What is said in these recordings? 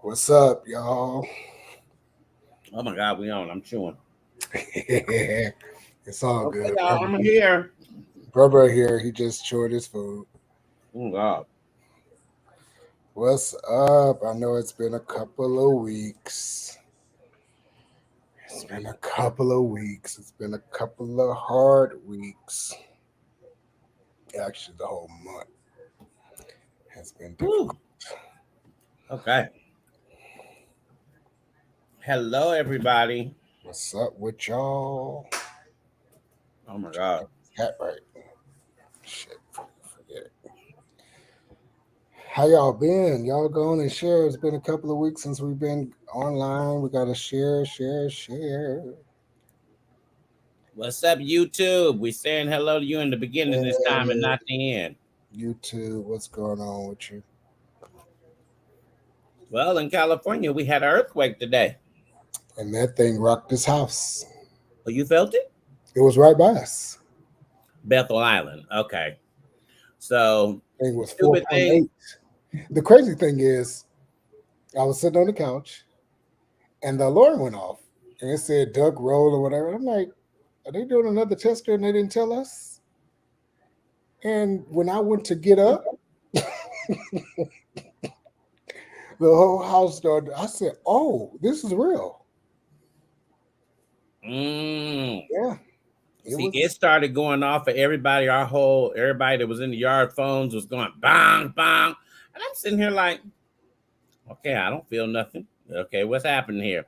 What's up, y'all? Oh my God, we on. I'm chewing. It's all Okay, good. y'all, I'm here. Brother here, he just chewed his food. Oh God. What's up? I know it's been a couple of weeks. It's been a couple of weeks. It's been a couple of hard weeks. Actually, the whole month has been Whew. difficult. Okay. Hello, everybody. What's up with y'all? Oh my God. Hat right. Shit, forget it. How y'all been? Y'all go on and share. It's been a couple of weeks since we've been online. We got to share. What's up, YouTube? We saying hello to you in the beginning this time and Hey, not the end. YouTube, what's going on with you? Well, in California, we had an earthquake today. And that thing rocked this house. Oh, you felt it? It was right by us. Bethel Island. Okay. So Thing the was stupid thing. 4.8. The crazy thing is, I was sitting on the couch and the alarm went off and it said duck roll or whatever. I'm like, are they doing another tester and they didn't tell us? And when I went to get up, the whole house started. I said, oh, this is real. Mm. Yeah, it See, it was. started going off for everybody. Everybody that was in the yard phones was going bang, bang. And I'm sitting here like, okay, I don't feel nothing. Okay, what's happening here?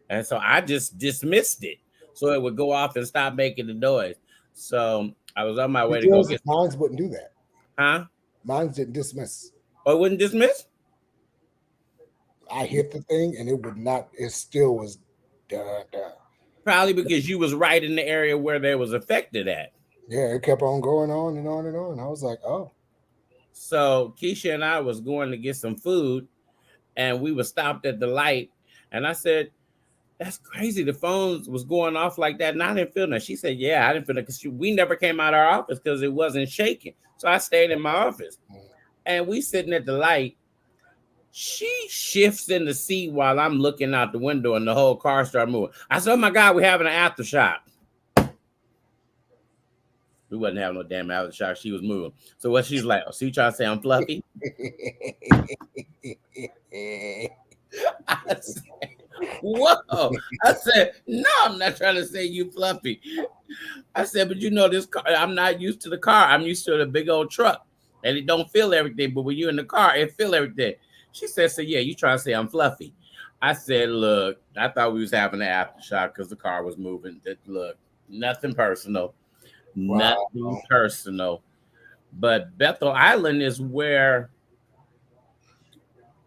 And so I just dismissed it so it would go off and stop making the noise. So I was on my way Did to go yours? get, Mine wouldn't do that. huh? Mine didn't dismiss. Oh, it wouldn't dismiss? I hit the thing and it would not. It still was. Da, da. Probably because you was right in the area where they was affected at. Yeah, it kept on going on and on and on. I was like, oh, So Keisha and I was going to get some food and we were stopped at the light. And I said, that's crazy. The phones was going off like that. And I didn't feel that. She said, yeah, I didn't feel that because we never came out of our office because it wasn't shaking. So I stayed in my office and we sitting at the light. She shifts in the seat while I'm looking out the window and the whole car started moving. I said, oh my God, we're having an aftershock. We wasn't having no damn aftershock. She was moving. So what she's like, oh, so you trying to say I'm fluffy? I said, whoa. I said, no, I'm not trying to say you fluffy. I said, but you know this car, I'm not used to the car. I'm used to the big old truck. And it don't feel everything. But when you're in the car, it feel everything. She said, so yeah, you trying to say I'm fluffy. I said, look, I thought we was having an aftershock because the car was moving. Look, nothing personal. wow. Nothing personal. But Bethel Island is where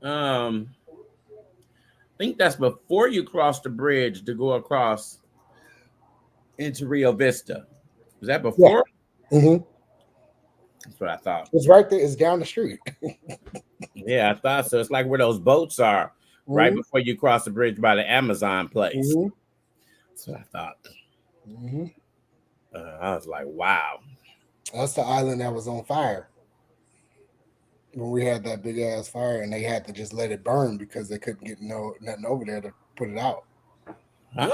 I think that's before you cross the bridge to go across into Rio Vista. Was that Yeah. before? Mm-hmm. That's what I thought. It's right there. It's down the street. Yeah, I thought so. It's like where those boats are, right Mm-hmm. before you cross the bridge by the Amazon place. Mm-hmm. That's what I thought. Mm-hmm. I was like, wow. That's the island that was on fire when we had that big ass fire, and they had to just let it burn because they couldn't get nothing over there to put it out. Huh?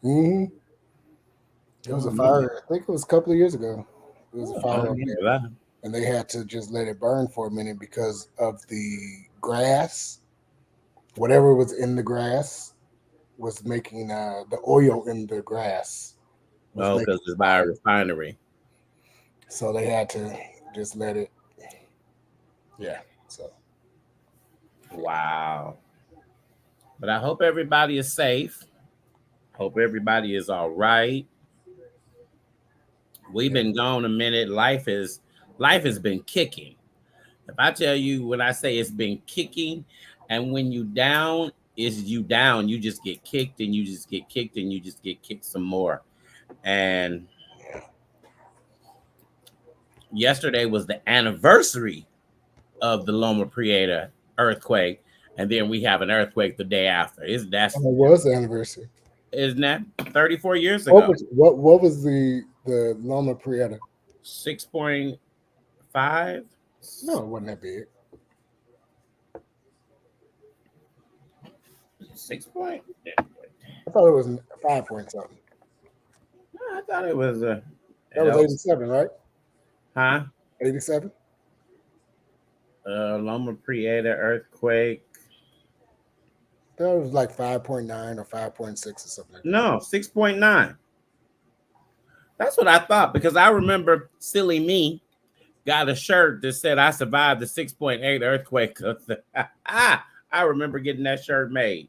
Mm-hmm. I It was a don't remember. fire. I think it was a couple of years ago. It was a I don't fire up remember there, that. and they had to just let it burn for a minute because of the grass. Whatever was in the grass was making the oil in the grass was Oh, making because it's by a fire. refinery. So they had to just let it. Yeah. So Wow. But I hope everybody is safe. Hope everybody is all right. We've yeah. been gone a minute. Life has been kicking. If I tell you when I say it's been kicking, and when you down, is you down. You just get kicked and you just get kicked and you just get kicked some more. And yesterday was the anniversary of the Loma Prieta earthquake, and then we have an earthquake the day after. And it was the anniversary. Isn't that 34 years What ago? was what was the Loma Prieta? 6.5. No, it wasn't that big. 6 point. I thought it was 5 point something. I thought it was That was 87, right? Huh? 87. Loma Prieta earthquake. That was like 5.9 or 5.6 or something like that. No, 6.9. That's what I thought because I remember silly me got a shirt that said I survived the 6.8 earthquake. I remember getting that shirt made.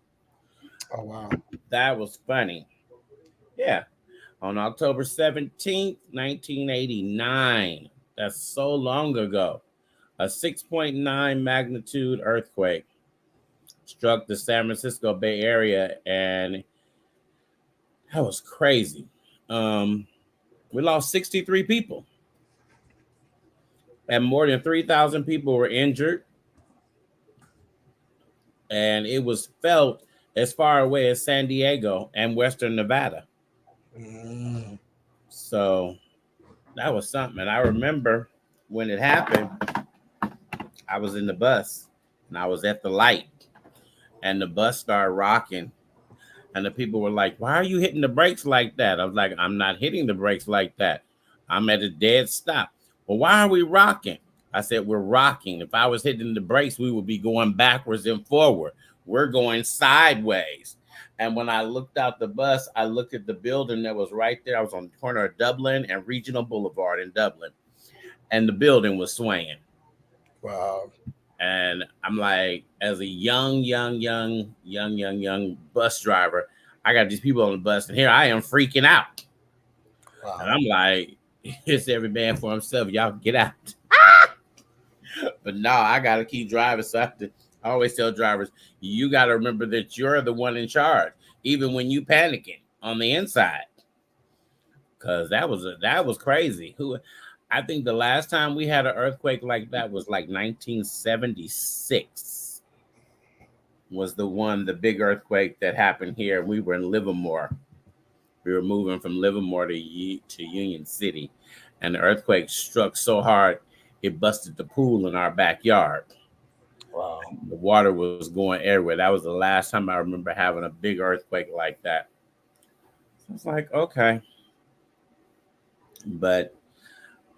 Oh, wow. That was funny. Yeah. On October 17th, 1989. That's so long ago. A 6.9 magnitude earthquake struck the San Francisco Bay Area, and that was crazy. We lost 63 people, and more than 3,000 people were injured. And it was felt as far away as San Diego and Western Nevada. Mm. So that was something. And I remember when it happened, I was in the bus and I was at the light, and the bus started rocking. And the people were like, "Why are you hitting the brakes like that?" I was like, "I'm not hitting the brakes like that. I'm at a dead stop." "Well, why are we rocking?" I said, "We're rocking. If I was hitting the brakes, we would be going backwards and forward. We're going sideways." And when I looked out the bus, I looked at the building that was right there. I was on the corner of Dublin and Regional Boulevard in Dublin. And the building was swaying. Wow. And I'm like, as a young bus driver, I got these people on the bus, and here I am freaking out. Wow. And I'm like, it's every man for himself. Y'all get out. But no, I got to keep driving. So I always tell drivers, you got to remember that you're the one in charge, even when you panicking on the inside. Because that was crazy. I think the last time we had an earthquake like that was like 1976 was the big earthquake that happened here. We were in Livermore. We were moving from Livermore to Union City, and the earthquake struck so hard it busted the pool in our backyard. Wow. The water was going everywhere. That was the last time I remember having a big earthquake like that. So it's like, okay. But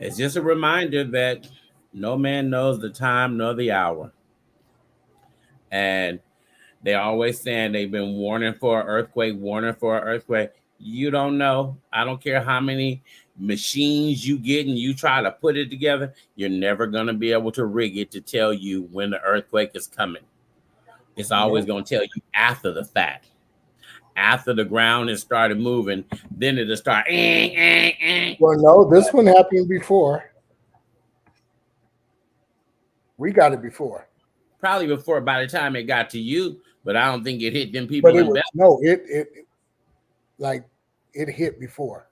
it's just a reminder that no man knows the time nor the hour. And they're always saying they've been warning for an earthquake, warning for an earthquake. You don't know. I don't care how many machines you get and you try to put it together. You're never going to be able to rig it to tell you when the earthquake is coming. It's always going to tell you after the fact. After the ground has started moving, then it'll start. Well, no, this one happened before. We got it before. Probably before, by the time it got to you, but I don't think it hit them people. But it hit before.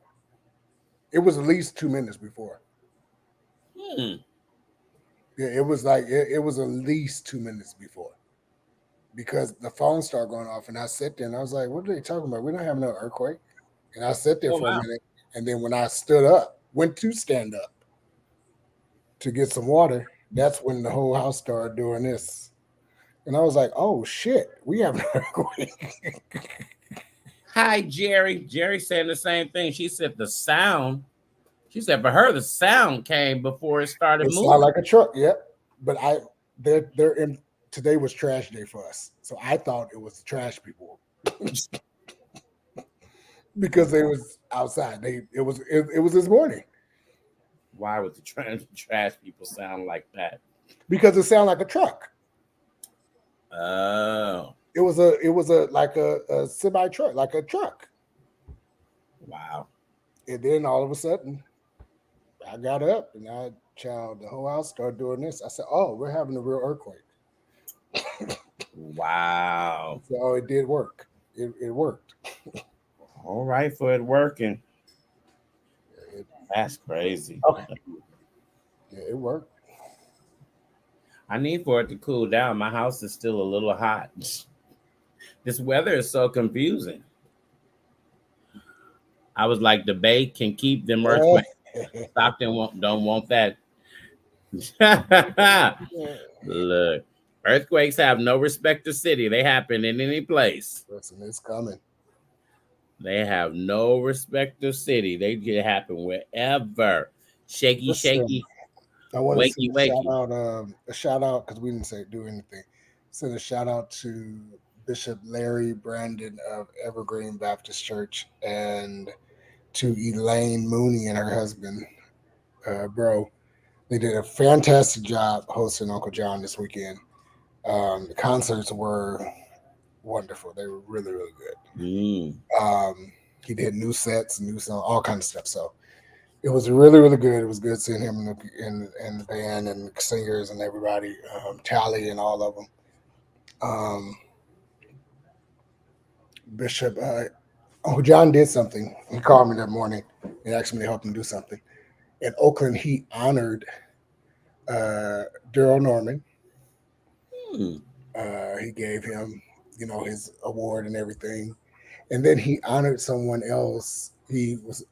It was at least 2 minutes before. Yeah, it was like it was at least 2 minutes before, because the phone started going off, and I sat there and I was like, "What are they talking about? We don't have no earthquake." And I sat there for a minute, and then when I stood up, went to stand up to get some water, that's when the whole house started doing this. And I was like, "Oh shit, we have an earthquake." Hi, Jerry. Jerry saying the same thing. She said the sound. She said for her the sound came before it started moving. Sounded like a truck. Yep. But they're in. Today was trash day for us, so I thought it was the trash people because they was outside. It was this morning. Why would the trash people sound like that? Because it sounded like a truck. Oh. It was like a semi truck, like a truck. Wow. And then all of a sudden, I got up and the whole house started doing this. I said, "Oh, we're having a real earthquake." Wow. So it did work. It worked. All right for it working. That's crazy. Okay. Yeah, it worked. I need for it to cool down. My house is still a little hot. This weather is so confusing. I was like, the Bay can keep them earthquakes. Stockton don't want that. Look, Earthquakes have no respect to city. They happen in any place. Listen, it's coming. They have no respect to city. They can happen wherever. Shaky, Listen, shaky, I want to wakey, send wakey. a shout out because we didn't say do anything. Send a shout out to Bishop Larry Brandon of Evergreen Baptist Church and to Elaine Mooney and her husband, bro. They did a fantastic job hosting Uncle John this weekend. The concerts were wonderful. They were really, really good. Mm. He did new sets, new song, all kinds of stuff. So it was really, really good. It was good seeing him in the band and the singers and everybody, Tally and all of them. Bishop, Uncle John did something. He called me that morning and asked me to help him do something. In Oakland, he honored Daryl Norman. Mm. He gave him, his award and everything. And then he honored someone else. He was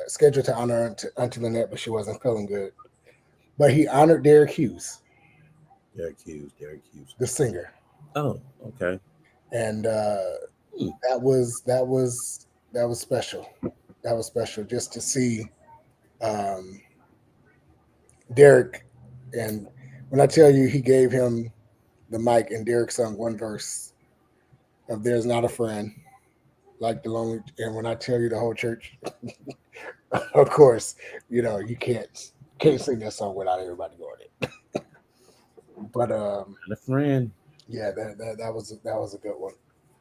scheduled to honor Auntie Lynette, but she wasn't feeling good. But he honored Derek Hughes, Derek Hughes, Derek Hughes. the singer, Oh, okay. and Hmm. that was special. That was special just to see um, Derek. And when I tell you, he gave him the mic, and Derek sung one verse of "There's Not a Friend Like the Lonely." And when I tell you, the whole church, of course, you can't sing that song without everybody going it. But Not a friend. yeah, that was a good one.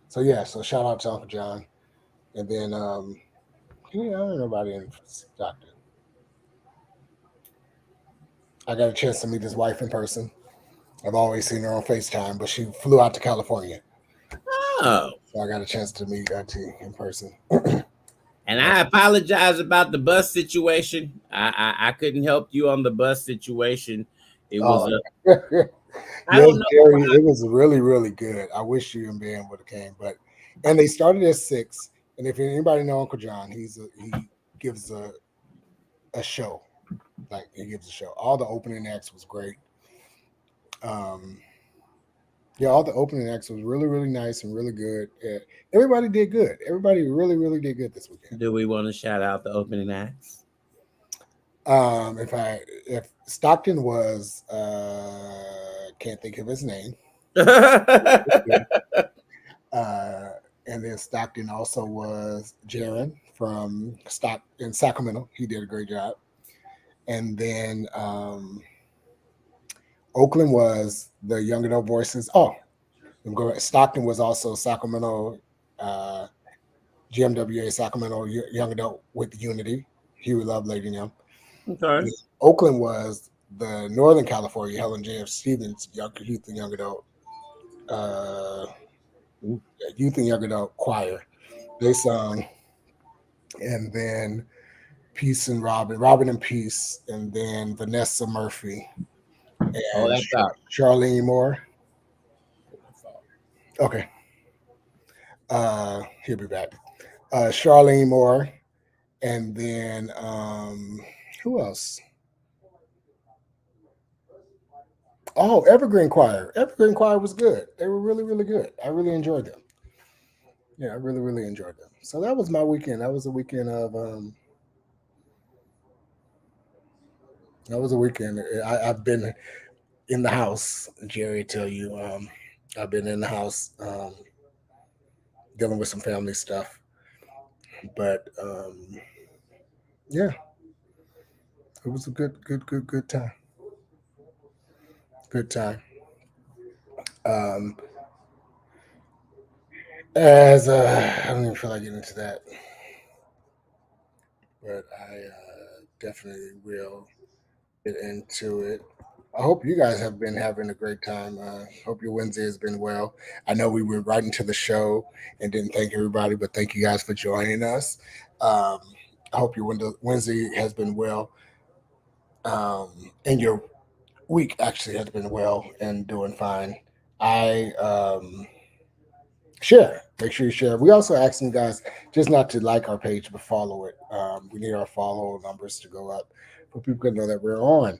So yeah, so shout out to Uncle John, and then yeah, I don't know about in Stockton. I got a chance to meet his wife in person. I've always seen her on FaceTime, but she flew out to California, Oh. so I got a chance to meet Auntie in person. And I apologize about the bus situation. I couldn't help you on the bus situation. It was Oh, a I yes, don't know. Jerry, it was really, really good. I wish you and Ben would have came, and they started at 6. And if anybody know Uncle John, he gives a show, like he gives a show. All the opening acts was great. Um, yeah, all the opening acts was really, really nice and really good. Everybody did good. Everybody really, really did good this weekend. Do we want to shout out the opening acts? If Stockton was can't think of his name. Uh, and then Stockton also was Jaron from Stock in Sacramento. He did a great job. And then Oakland was the young adult voices. Oh, Stockton was also Sacramento, GMWA Sacramento young adult with Unity. Huey Love, Lady Young. Okay. Oakland was the Northern California Helen J.F. Stevens youth and young adult, youth and young adult choir. They sung, and then Peace and Robin and Peace, and then Vanessa Murphy Oh, and that's up. Charlene Moore. Okay, he'll be back. Charlene Moore, and then who else? Oh, Evergreen Choir. Evergreen Choir was good. They were really, really good. I really enjoyed them. Yeah, I really, really enjoyed them. So that was my weekend. That was a weekend of that was a weekend. I've been in the house, Jerry. Tell you, I've been in the house dealing with some family stuff. But yeah, it was a good time. Good time. Um, as I don't even feel like getting into that, but I definitely will get into it. I hope you guys have been having a great time. Hope your Wednesday has been well. I know we went right into the show and didn't thank everybody, but thank you guys for joining us. Um, I hope your Wednesday has been well, and your week actually has been well and doing fine. I share. Make sure you share. We also asking guys just not to like our page, but follow it. We need our follow numbers to go up for people to know that we're on.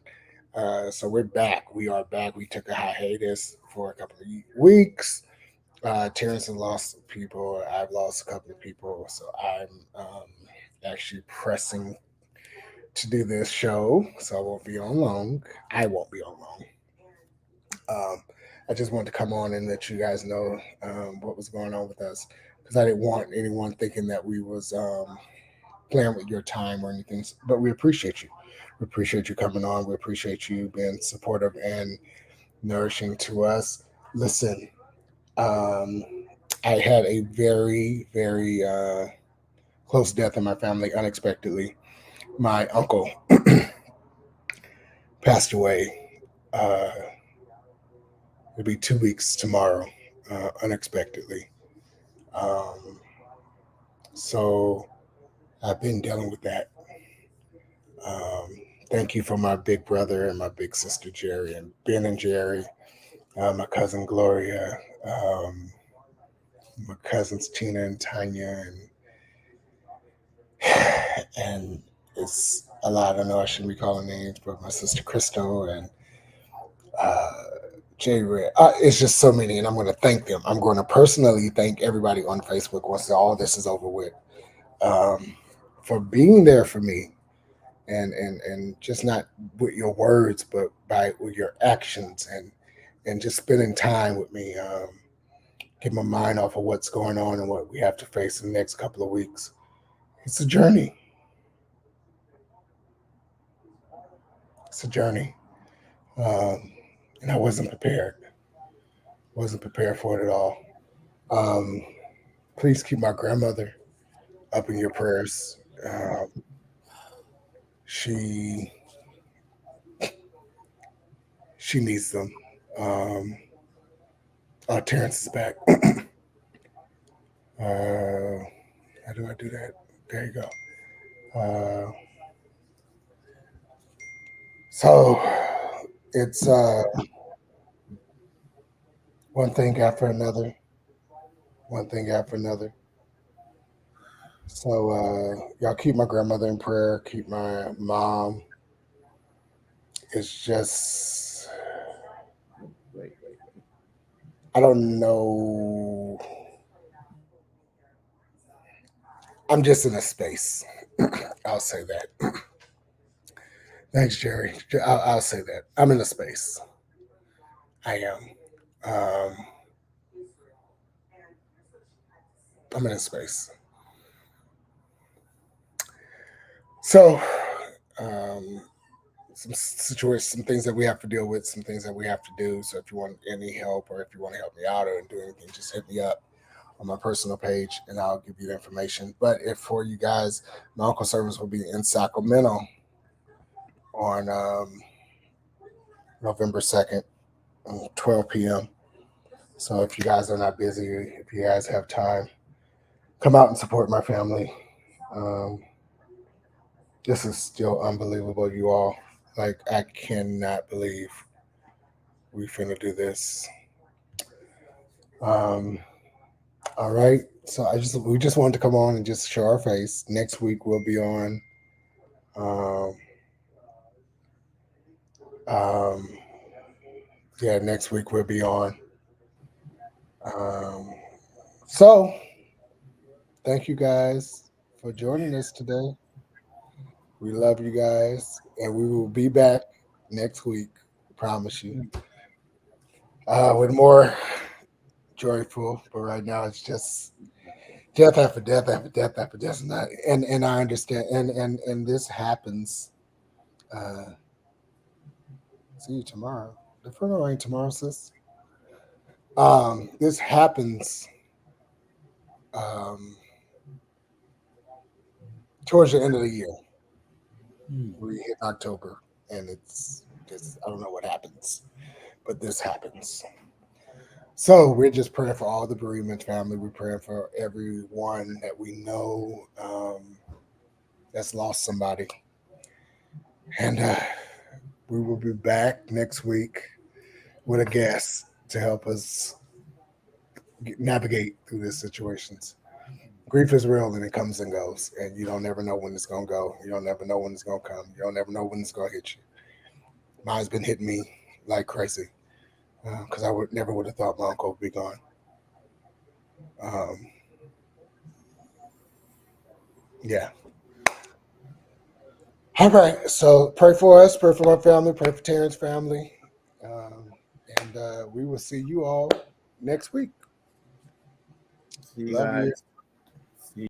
So we're back. We are back. We took a hiatus for a couple of weeks. Terrence has lost people. I've lost a couple of people. So I'm actually pressing to do this show. So I won't be on long. I won't be on long. Um, I just wanted to come on and let you guys know what was going on with us because I didn't want anyone thinking that we was playing with your time or anything. But we appreciate you. We appreciate you coming on. We appreciate you being supportive and nourishing to us. Listen, um, I had a very, very close death in my family unexpectedly. My uncle passed away. Uh, it'll be 2 weeks tomorrow, unexpectedly. Um, so I've been dealing with that. Um, Thank you for my big brother and my big sister Jerry and Ben and Jerry, my cousin Gloria, um, my cousins Tina and Tanya, and it's a lot. I know I shouldn't be calling names, but my sister Crystal and uh, Jay Red. It's just so many, and I'm going to thank them. I'm going to personally thank everybody on Facebook once all this is over with, um, for being there for me, and just not with your words, but by with your actions and just spending time with me. Get my mind off of what's going on and what we have to face in the next couple of weeks. It's a journey. It's a journey. Um, and I wasn't prepared. Wasn't prepared for it at all. Um, please keep my grandmother up in your prayers. She she needs them. Um, Terrence is back. How do I do that? There you go. Uh, so it's one thing after another, one thing after another. So y'all keep my grandmother in prayer. Keep my mom. It's just I don't know. I'm just in a space. I'll say that. Thanks, Jerry. I'll say that. I'm in a space. I am. I'm in a space. So, um, some situations, some things that we have to deal with, some things that we have to do. So, if you want any help or if you want to help me out or do anything, just hit me up on my personal page and I'll give you the information. But if for you guys, my uncle service will be in Sacramento on November 2nd, 12 p.m. So if you guys are not busy, if you guys have time, come out and support my family. Um, this is still unbelievable, you all. Like I cannot believe we finna do this. Um, all right. So we just wanted to come on and just show our face. Next week we'll be on. Um, um, yeah, next week we'll be on. Um, so thank you guys for joining us today. We love you guys, and we will be back next week. Promise you. With more joyful, but right now it's just death after death after death after death, and I understand, and this happens. Uh, See you tomorrow. The funeral ain't tomorrow, sis. This happens um, towards the end of the year. We hit October, and it's just I don't know what happens, but this happens. So we're just praying for all the bereavement family. We're praying for everyone that we know that's lost somebody, and we will be back next week with a guest to help us navigate through these situations. Grief is real and it comes and goes, and you don't never know when it's gonna go. You don't never know when it's gonna come. You don't never know when it's gonna hit you. mine's been hitting me like crazy because I would never would have thought my uncle would be gone. Yeah. All right. So pray for us, pray for my family, pray for Terrence's family. And we will see you all next week. See you Love you. guys.